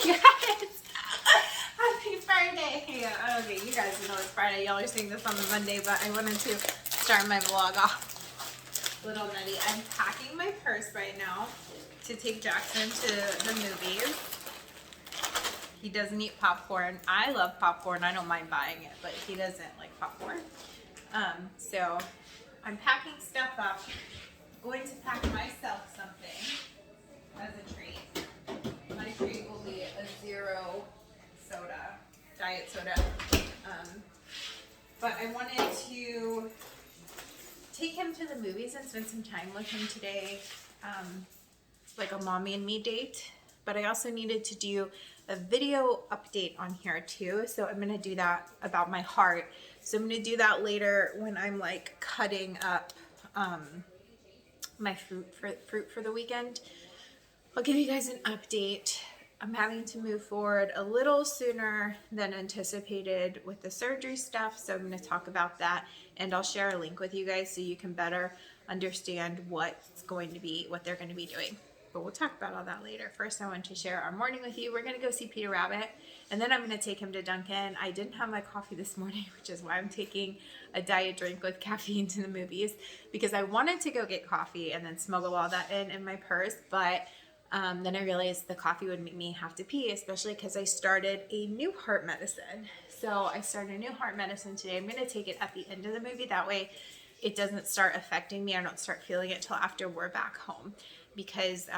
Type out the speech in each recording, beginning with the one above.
guys. Happy Friday. Yeah, okay, you guys know it's Friday. Y'all are seeing this on the Monday, but I wanted to start my vlog off. Little Nutty. I'm packing my purse right now to take Jackson to the movies. He doesn't eat popcorn. I love popcorn. I don't mind buying it, but he doesn't like popcorn. So I'm packing stuff up. Going to pack myself something as a treat. My treat will be a zero soda, diet soda. But I wanted to take him to the movies and spend some time with him today. Like a mommy and me date. But I also needed to do a video update on here too. So I'm going to do that about my heart. So I'm going to do that later when I'm like cutting up my fruit for the weekend. I'll give you guys an update. I'm having to move forward a little sooner than anticipated with the surgery stuff. So I'm going to talk about that, and I'll share a link with you guys so you can better understand what they're going to be doing. But we'll talk about all that later. First, I want to share our morning with you. We're going to go see Peter Rabbit, and then I'm going to take him to Dunkin'. I didn't have my coffee this morning, which is why I'm taking a diet drink with caffeine to the movies, because I wanted to go get coffee and then smuggle all that in my purse, but then I realized the coffee would make me have to pee, especially because I started a new heart medicine. So I started a new heart medicine today. I'm going to take it at the end of the movie. That way it doesn't start affecting me. I don't start feeling it till after we're back home, because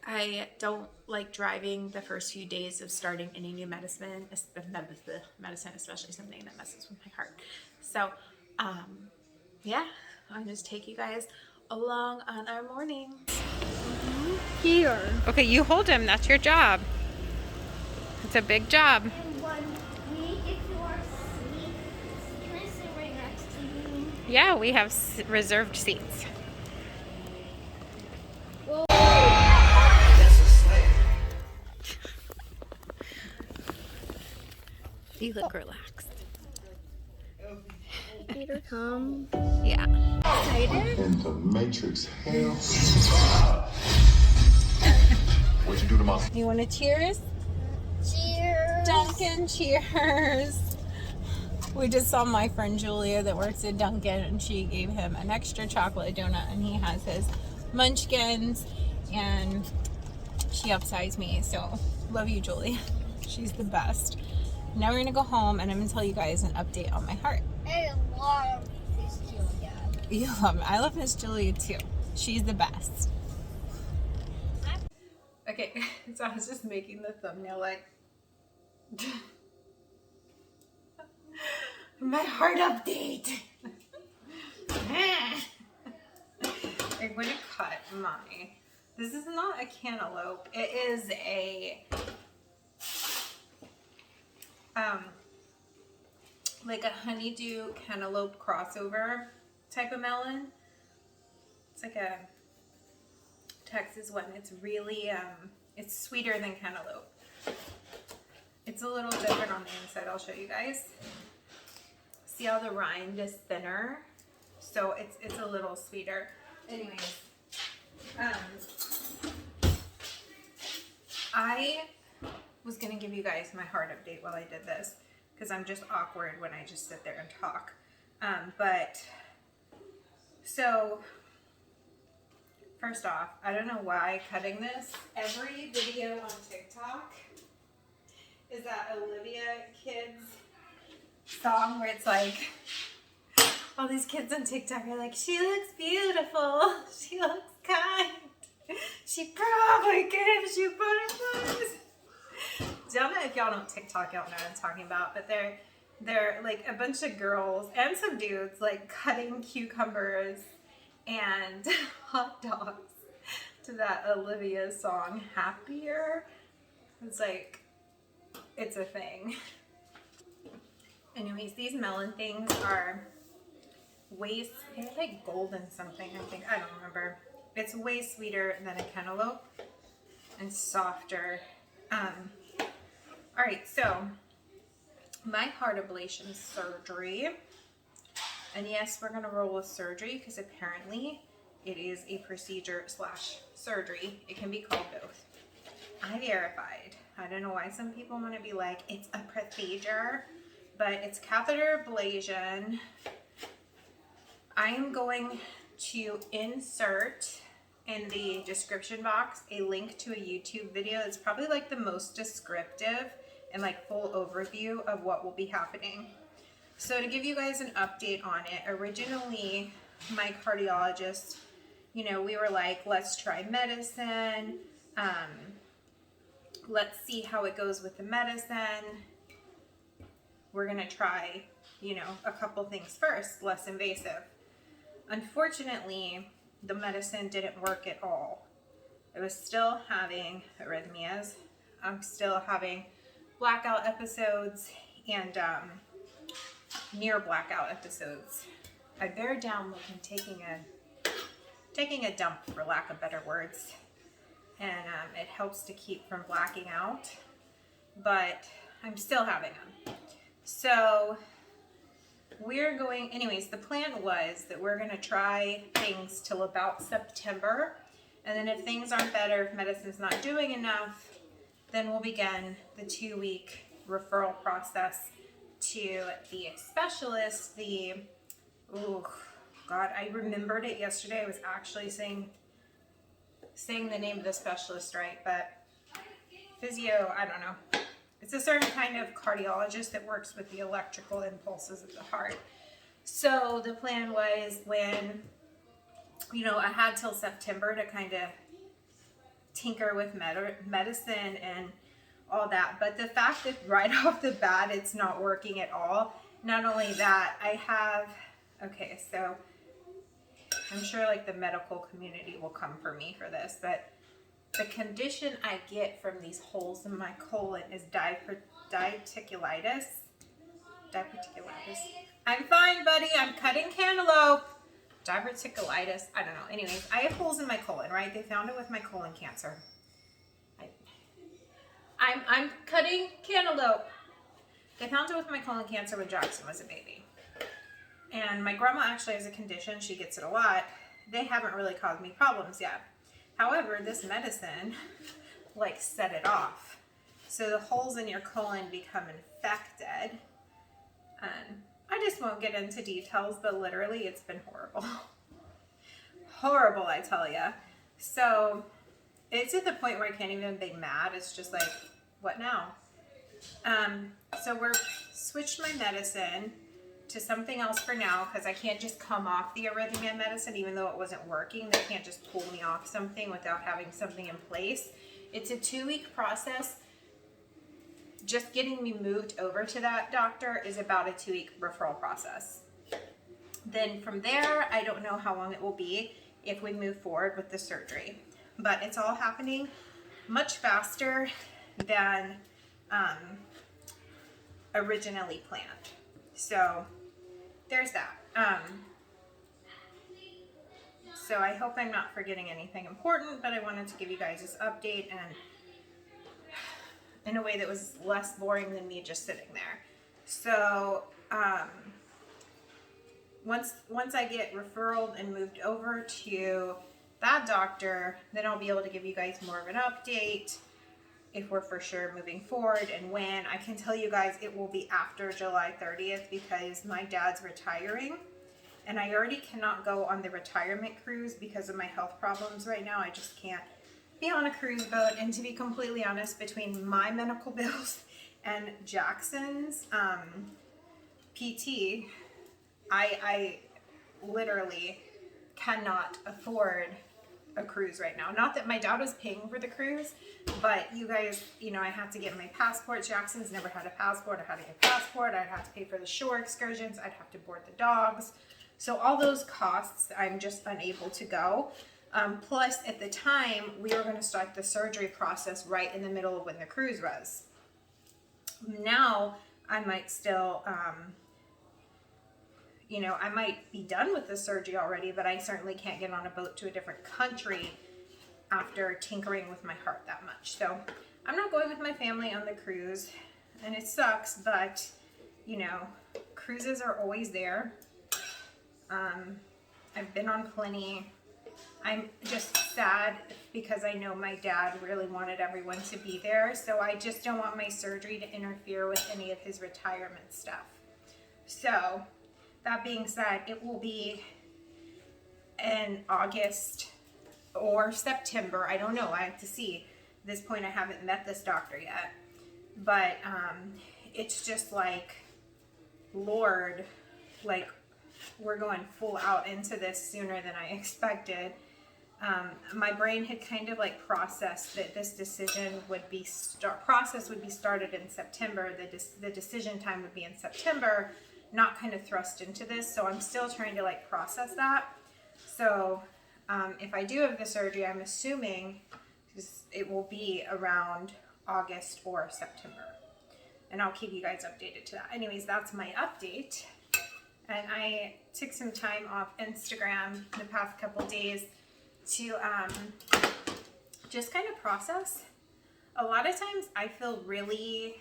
I don't like driving the first few days of starting any new medicine, especially something that messes with my heart. So yeah, I'll just take you guys along on our morning. Here. Okay, you hold him. That's your job. It's a big job. And 1 week, if you are asleep, can I sit right next to you? Yeah, we have reserved seats. Well, You look relaxed. Peter, come. Yeah. Excited? In the Matrix, hell. What'd you do to my... You want to cheers? Cheers. Dunkin', cheers. We just saw my friend Julia that works at Dunkin', and she gave him an extra chocolate donut, and he has his munchkins, and she upsized me. So love you, Julia. She's the best. Now we're gonna go home, and I'm gonna tell you guys an update on my heart. I love this Julia. You love me. I love Miss Julia too. She's the best. Okay, so I was just making the thumbnail like my heart update. I'm going to cut my. This is not a cantaloupe. It is a like a honeydew cantaloupe crossover type of melon. It's like a Texas one. It's really it's sweeter than cantaloupe. It's a little different on the inside. I'll show you guys. See how the rind is thinner, so it's a little sweeter. Anyways, I was gonna give you guys my heart update while I did this, because I'm just awkward when I just sit there and talk. But so first off, I don't know why cutting this. Every video on TikTok is that Olivia Kids song where it's like, all these kids on TikTok are like, she looks beautiful, she looks kind, she probably gives you butterflies. Don't know if y'all don't TikTok, y'all know what I'm talking about, but they're like a bunch of girls and some dudes like cutting cucumbers and hot dogs to that Olivia song, Happier. It's like, it's a thing. Anyways, these melon things are way, they're like golden something, I think. I don't remember. It's way sweeter than a cantaloupe and softer. All right, so my heart ablation surgery, and yes, we're gonna roll with surgery because apparently it is a procedure / surgery. It can be called both. I verified. I don't know why some people want to be like, it's a procedure, but it's catheter ablation. I am going to insert in the description box a link to a YouTube video. It's probably like the most descriptive and like full overview of what will be happening. So to give you guys an update on it, originally my cardiologist, you know, we were like, let's try medicine. Let's see how it goes with the medicine. We're gonna try, you know, a couple things first, less invasive. Unfortunately, the medicine didn't work at all. I was still having arrhythmias. I'm still having blackout episodes and near blackout episodes. I bear down looking, taking a dump, for lack of better words, and it helps to keep from blacking out, but I'm still having them. So we're going, anyways, the plan was that we're gonna try things till about September, and then if things aren't better, if medicine's not doing enough, then we'll begin the 2-week referral process to the specialist. Oh God, I remembered it yesterday. I was actually saying the name of the specialist right, but physio, I don't know. It's a certain kind of cardiologist that works with the electrical impulses of the heart. So the plan was, when, you know, I had till September to kind of tinker with medicine and all that. But the fact that right off the bat it's not working at all, not only that, I have, okay, so I'm sure like the medical community will come for me for this, but the condition I get from these holes in my colon is diverticulitis. Diverticulitis. I'm fine, buddy. I'm cutting cantaloupe. Diverticulitis. I don't know. Anyways, I have holes in my colon, right? They found it with my colon cancer. I'm cutting cantaloupe. They found it with my colon cancer when Jackson was a baby. And my grandma actually has a condition. She gets it a lot. They haven't really caused me problems yet. However, this medicine like set it off. So the holes in your colon become infected. And I just won't get into details, but literally it's been horrible. Horrible, I tell ya. So it's at the point where I can't even be mad. It's just like, what now? So we're switched my medicine to something else for now, because I can't just come off the arrhythmia medicine even though it wasn't working. They can't just pull me off something without having something in place. It's a 2-week process. Just getting me moved over to that doctor is about a 2-week referral process. Then from there, I don't know how long it will be if we move forward with the surgery, but it's all happening much faster than originally planned. So there's that. So I hope I'm not forgetting anything important, but I wanted to give you guys this update, and in a way that was less boring than me just sitting there. So once I get referred and moved over to that doctor, then I'll be able to give you guys more of an update if we're for sure moving forward, and when. I can tell you guys it will be after July 30th because my dad's retiring, and I already cannot go on the retirement cruise because of my health problems right now. I just can't be on a cruise boat, and to be completely honest, between my medical bills and Jackson's PT, I literally cannot afford a cruise right now. Not that my dad was paying for the cruise, but you guys, you know, I had to get my passport. Jackson's never had a passport. I had to get a passport. I'd have to pay for the shore excursions. I'd have to board the dogs. So all those costs, I'm just unable to go. Plus, at the time, we were going to start the surgery process right in the middle of when the cruise was. Now, I might still, you know, I might be done with the surgery already, but I certainly can't get on a boat to a different country after tinkering with my heart that much. So I'm not going with my family on the cruise, and it sucks, but, you know, cruises are always there. I've been on plenty. I'm just sad because I know my dad really wanted everyone to be there. So I just don't want my surgery to interfere with any of his retirement stuff. So that being said, it will be in August or September. I don't know. I have to see. At this point, I haven't met this doctor yet. But it's just like, Lord, like, we're going full out into this sooner than I expected. My brain had kind of like processed that this decision would be process would be started in September. The decision time would be in September, not kind of thrust into this. So I'm still trying to like process that. So if I do have the surgery, I'm assuming it will be around August or September. And I'll keep you guys updated to that. Anyways, that's my update. And I took some time off Instagram the past couple days to just kind of process. A lot of times I feel really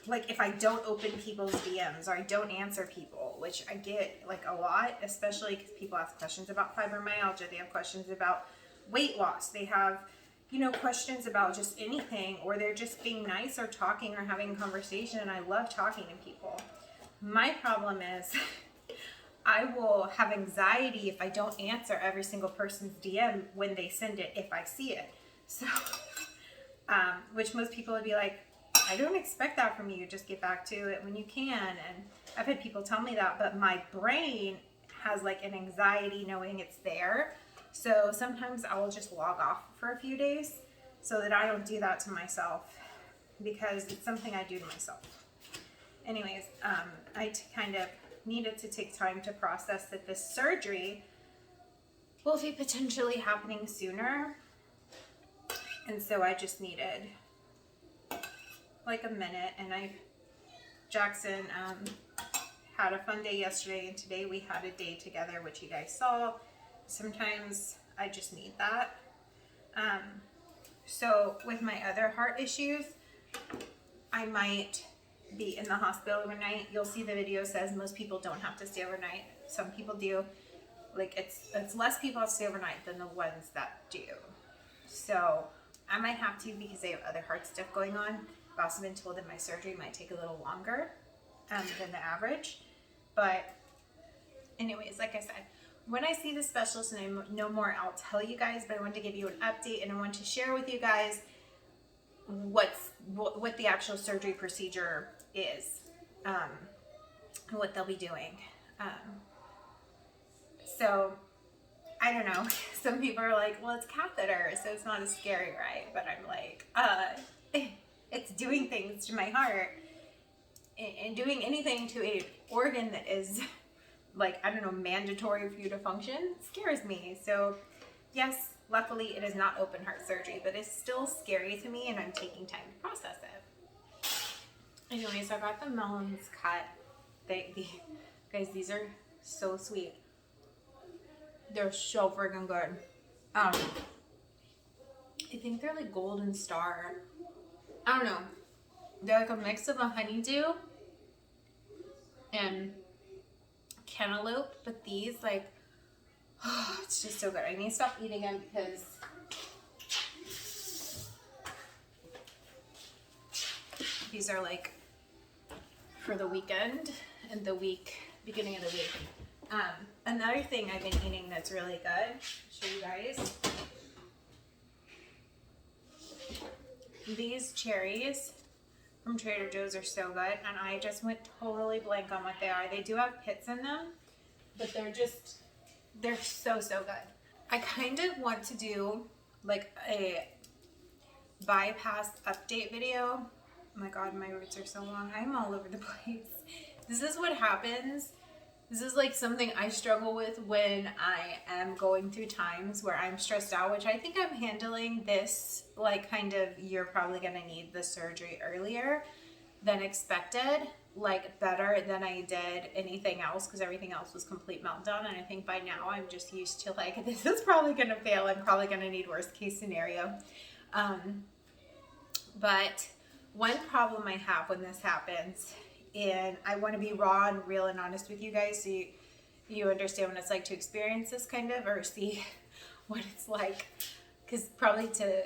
like if I don't open people's DMs or I don't answer people, which I get like a lot, especially because people ask questions about fibromyalgia, they have questions about weight loss, they have, you know, questions about just anything, or they're just being nice or talking or having a conversation, and I love talking to people. My problem is I will have anxiety if I don't answer every single person's DM when they send it, if I see it. So, which most people would be like, I don't expect that from you. Just get back to it when you can. And I've had people tell me that, but my brain has like an anxiety knowing it's there. So sometimes I will just log off for a few days so that I don't do that to myself, because it's something I do to myself. Anyways, I kind of needed to take time to process that this surgery will be potentially happening sooner. And so I just needed like a minute, and Jackson had a fun day yesterday, and today we had a day together, which you guys saw. Sometimes I just need that. So with my other heart issues, I might be in the hospital overnight. You'll see the video says most people don't have to stay overnight. Some people do. Like it's less people that stay overnight than the ones that do. So I might have to, because they have other heart stuff going on. I've also been told that my surgery might take a little longer than the average. But anyways, like I said, when I see the specialist and I know more, I'll tell you guys, but I wanted to give you an update, and I want to share with you guys what the actual surgery procedure is, and what they'll be doing. So I don't know. Some people are like, well, it's catheter, so it's not as scary, right? But I'm like, it's doing things to my heart and doing anything to an organ that is like, I don't know, mandatory for you to function scares me. So yes, luckily it is not open heart surgery, but it's still scary to me, and I'm taking time to process it. Anyways, I got the melons cut. Guys, these are so sweet. They're so freaking good. I think they're like Golden Star. I don't know. They're like a mix of a honeydew and cantaloupe, but these like, oh, it's just so good. I need to stop eating them because these are like for the weekend and the beginning of the week. Another thing I've been eating that's really good, show you guys. These cherries from Trader Joe's are so good, and I just went totally blank on what they are. They do have pits in them, but they're so good. I kind of want to do like a bypass update video. Oh my god, my roots are so long. I'm all over the place. This is what happens. This is like something I struggle with when I am going through times where I'm stressed out, which I think I'm handling this like kind of, you're probably gonna need the surgery earlier than expected, like better than I did anything else, because everything else was complete meltdown. And I think by now I'm just used to like, this is probably gonna fail. I'm probably gonna need worst case scenario. But one problem I have when this happens, and I want to be raw and real and honest with you guys, so you understand what it's like to experience this kind of, or see what it's like. Because probably to,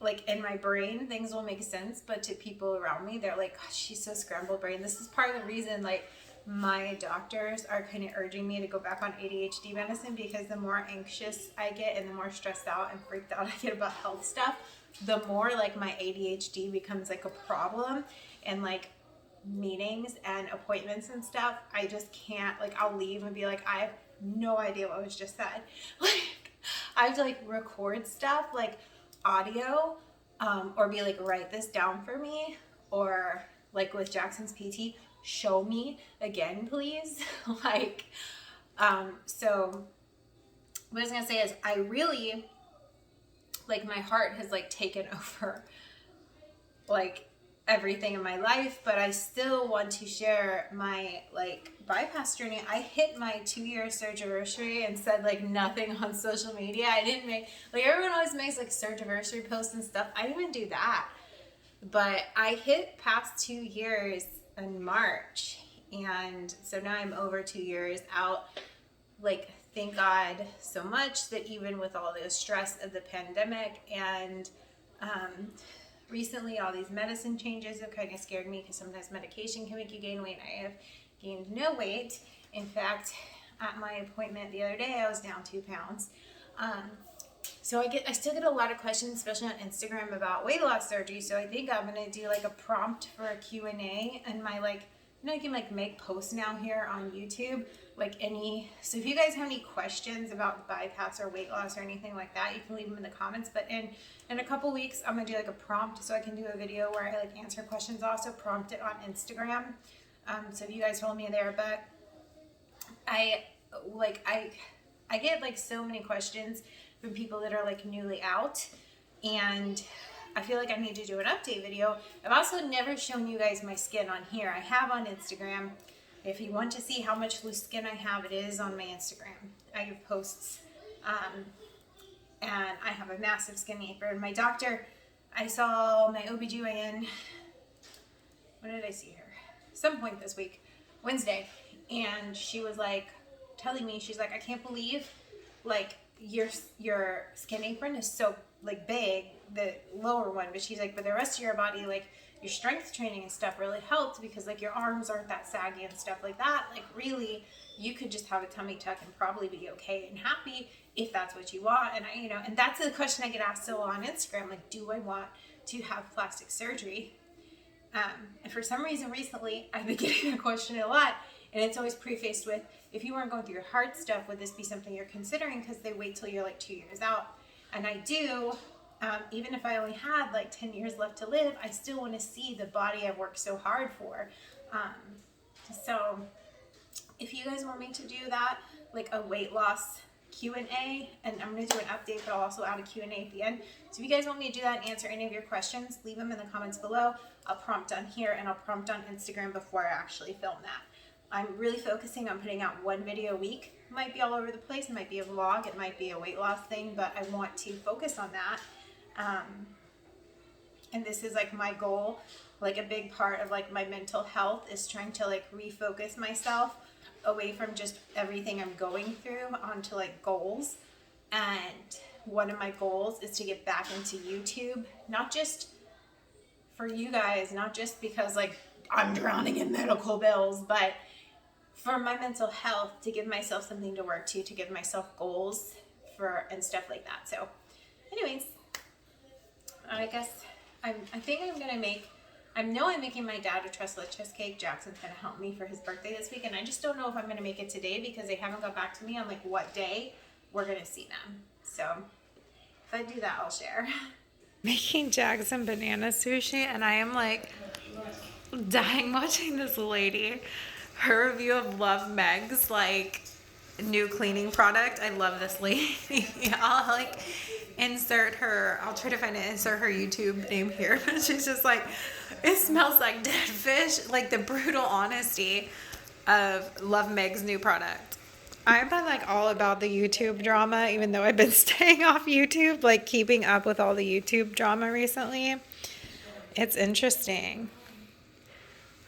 like, in my brain, things will make sense, but to people around me, they're like, gosh, she's so scrambled brain. This is part of the reason, like, my doctors are kind of urging me to go back on ADHD medicine, because the more anxious I get and the more stressed out and freaked out I get about health stuff, the more, like, my ADHD becomes, like, a problem. And, like, meetings and appointments and stuff, I just can't, like, I'll leave and be like, I have no idea what was just said. Like, I have to, like, record stuff, like, audio, or be like, write this down for me, or like with Jackson's PT, show me again, please. Like, so what I was gonna say is, I really, like, my heart has, like, taken over, like, everything in my life, but I still want to share my, like, bypass journey. I hit my 2-year surgery and said, like, nothing on social media. I didn't make, like, everyone always makes, like, surgery posts and stuff. I didn't even do that. But I hit past 2 years in March, and so now I'm over 2 years out. Like, thank God so much that even with all the stress of the pandemic and recently all these medicine changes have kind of scared me, because sometimes medication can make you gain weight. I have gained no weight. In fact, at my appointment the other day, I was down 2 pounds. So I still get a lot of questions, especially on Instagram, about weight loss surgery. So I think I'm gonna do, like, a prompt for a Q&A, and my, like, you know, you can, like, make posts now here on YouTube, like, so if you guys have any questions about bypass or weight loss or anything like that, you can leave them in the comments. But in a couple weeks, I'm gonna do, like, a prompt, so I can do a video where I, like, answer questions, also prompt it on Instagram. So if you guys follow me there. But I get, like, so many questions from people that are, like, newly out, and I feel like I need to do an update video. I've also never shown you guys my skin on here. I have on Instagram. If you want to see how much loose skin I have, it is on my Instagram. I have posts, and I have a massive skin apron. My doctor, I saw my OBGYN, when did I see her? Some point this week, Wednesday, and she was, like, telling me, she's like, I can't believe, like, your skin apron is so, like, big, the lower one, but she's like, but the rest of your body, like, your strength training and stuff really helped, because, like, your arms aren't that saggy and stuff like that. Like, really, you could just have a tummy tuck and probably be okay and happy if that's what you want. And and that's the question I get asked still on Instagram, like, do I want to have plastic surgery? And for some reason recently, I've been getting that question a lot, and it's always prefaced with, if you weren't going through your heart stuff, would this be something you're considering? Because they wait till you're, like, 2 years out. And I do, even if I only had, like, 10 years left to live, I still want to see the body I've worked so hard for. So if you guys want me to do that, like, a weight loss Q&A, and I'm going to do an update, but I'll also add a Q&A at the end. So if you guys want me to do that and answer any of your questions, leave them in the comments below. I'll prompt on here, and I'll prompt on Instagram before I actually film that. I'm really focusing on putting out 1 video a week. It might be all over the place. It might be a vlog. It might be a weight loss thing, but I want to focus on that. And this is, like, my goal. Like, a big part of, like, my mental health is trying to, like, refocus myself away from just everything I'm going through onto, like, goals. And one of my goals is to get back into YouTube, not just for you guys, not just because, like, I'm drowning in medical bills, but for my mental health, to give myself something to work to give myself goals and stuff like that. So anyways, I guess I think I'm gonna make, I'm making my dad a tres-leches cake. Jackson's gonna help me for his birthday this week, and I just don't know if I'm gonna make it today, because they haven't got back to me on, like, what day we're gonna see them. So if I do that, I'll share. Making Jackson banana sushi, and I am, like, dying watching this lady. Her review of Love Meg's, like, new cleaning product. I love this lady. I'll, like, I'll try to insert her YouTube name here, but she's just like, it smells like dead fish. Like, the brutal honesty of Love Meg's new product. I've been, like, all about the YouTube drama, even though I've been staying off YouTube, like, keeping up with all the YouTube drama recently. It's interesting.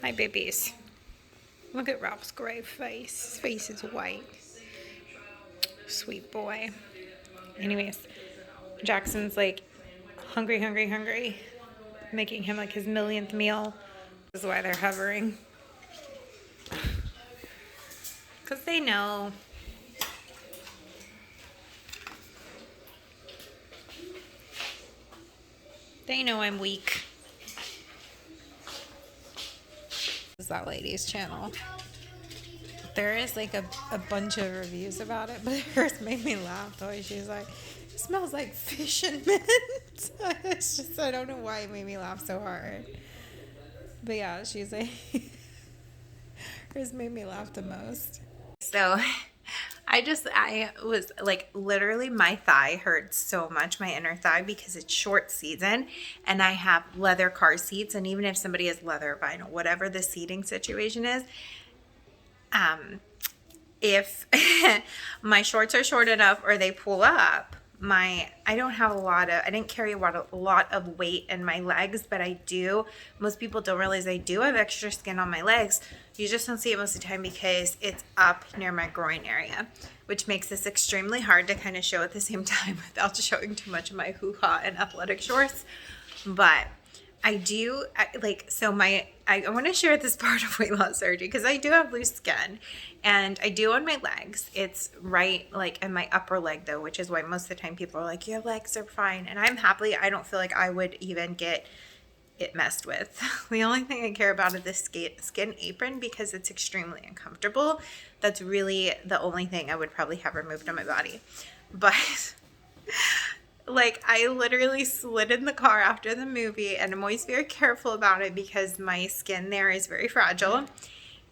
Hi, babies. Look at Ralph's gray face. His face is white. Sweet boy. Anyways, Jackson's like hungry, hungry, hungry. Making him like his millionth meal. This is why they're hovering. Because they know. They know I'm weak. This is that lady's channel. There is like a bunch of reviews about it, but hers made me laugh the way she's like, it smells like fish and mint. It's just, I don't know why it made me laugh so hard. But yeah, she's like, hers made me laugh the most. So I was like, literally my thigh hurts so much, my inner thigh, because it's short season and I have leather car seats. And even if somebody has leather vinyl, whatever the seating situation is, if my shorts are short enough or they pull up, I didn't carry a lot of weight in my legs, but I do. Most people don't realize I do have extra skin on my legs. You just don't see it most of the time because it's up near my groin area, which makes this extremely hard to kind of show at the same time without showing too much of my hoo-ha and athletic shorts. But I do, I want to share this part of weight loss surgery because I do have loose skin and I do on my legs. It's right like in my upper leg though, which is why most of the time people are like, your legs are fine. And I don't feel like I would even get it messed with. The only thing I care about is the skin apron because it's extremely uncomfortable. That's really the only thing I would probably have removed on my body. But like I literally slid in the car after the movie and I'm always very careful about it because my skin there is very fragile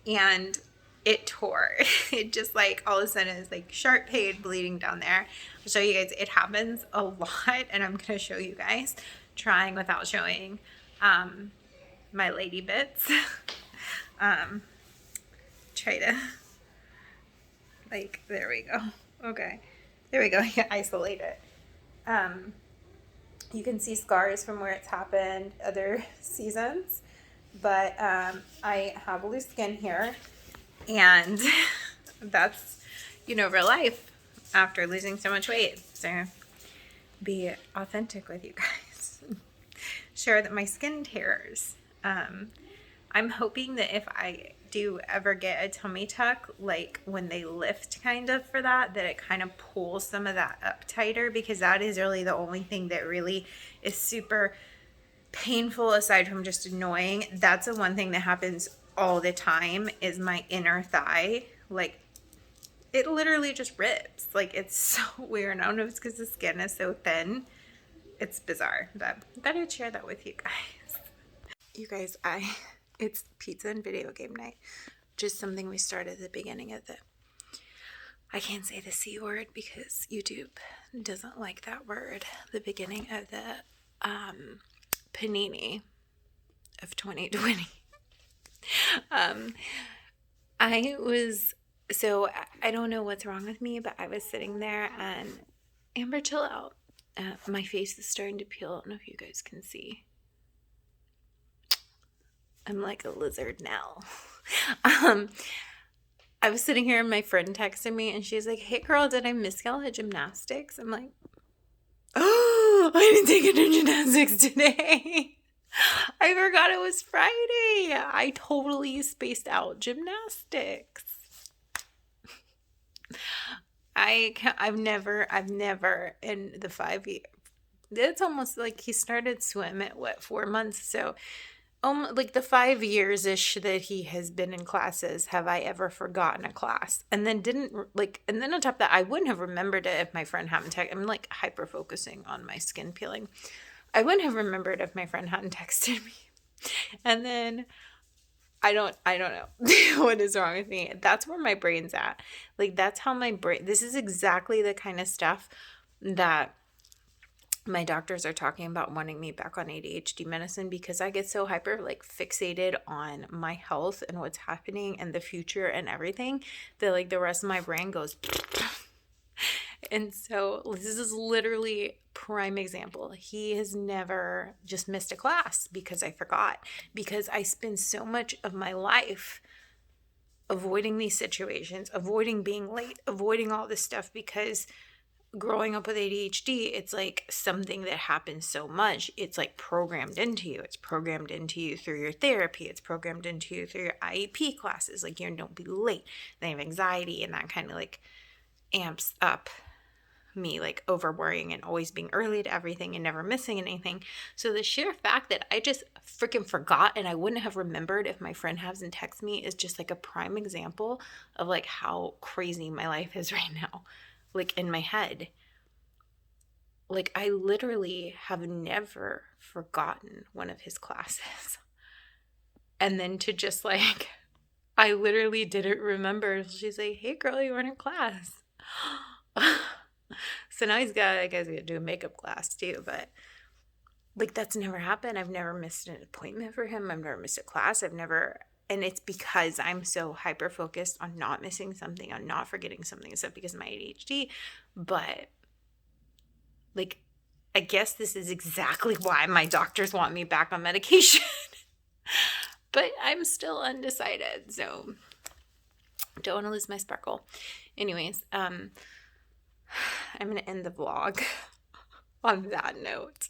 and it tore. It just like all of a sudden is like sharp pain bleeding down there. I'll show you guys. It happens a lot and I'm going to show you guys trying without showing my lady bits. Try to like, there we go. Okay. There we go. I can isolate it. You can see scars from where it's happened other seasons, but I have loose skin here and that's, real life after losing so much weight. So be authentic with you guys. Share that my skin tears. I'm hoping that if I do ever get a tummy tuck, like when they lift kind of for that it kind of pulls some of that up tighter, because that is really the only thing that really is super painful aside from just annoying. That's the one thing that happens all the time is my inner thigh. Like it literally just rips. Like it's so weird. I don't know if it's because the skin is so thin. It's bizarre, but I thought I'd share that with you guys. You guys, it's pizza and video game night, which is something we started at the beginning of I can't say the C word because YouTube doesn't like that word. The beginning of the panini of 2020. I don't know what's wrong with me, but I was sitting there and Amber, chill out. My face is starting to peel. I don't know if you guys can see. I'm like a lizard now. I was sitting here and my friend texted me and she's like, hey girl, did I miss y'all at gymnastics? I'm like, oh, I didn't take it in gymnastics today. I forgot it was Friday. I totally spaced out gymnastics. I've never in the 5 years. It's almost like he started swim at 4 months. So like the 5 years-ish that he has been in classes, have I ever forgotten a class? And then on top of that, I wouldn't have remembered it if my friend hadn't texted. I'm like hyper focusing on my skin peeling. I wouldn't have remembered if my friend hadn't texted me. And then I don't know what is wrong with me. That's where my brain's at. Like that's how my brain, this is exactly the kind of stuff that my doctors are talking about wanting me back on ADHD medicine, because I get so hyper fixated on my health and what's happening and the future and everything that the rest of my brain goes. And so this is literally prime example. He has never just missed a class because I forgot, because I spend so much of my life avoiding these situations, avoiding being late, avoiding all this stuff, because growing up with ADHD, it's like something that happens so much. It's like programmed into you. It's programmed into you through your therapy. It's programmed into you through your IEP classes. Like, you don't be late. Then you have anxiety, and that kind of like amps up me, like over worrying and always being early to everything and never missing anything. So the sheer fact that I just freaking forgot and I wouldn't have remembered if my friend hasn't texted me is just like a prime example of like how crazy my life is right now, like in my head. Like, I literally have never forgotten one of his classes. And then to just like, I literally didn't remember. She's like, hey girl, you weren't in class. So now I guess he got to do a makeup class too, but like, that's never happened. I've never missed an appointment for him. I've never missed a class. And it's because I'm so hyper focused on not missing something, on not forgetting something, except because of my ADHD. But like, I guess this is exactly why my doctors want me back on medication. But I'm still undecided, so don't want to lose my sparkle. Anyways, I'm going to end the vlog on that note,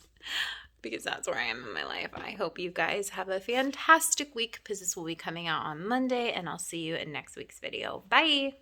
because that's where I am in my life. I hope you guys have a fantastic week, because this will be coming out on Monday, and I'll see you in next week's video. Bye!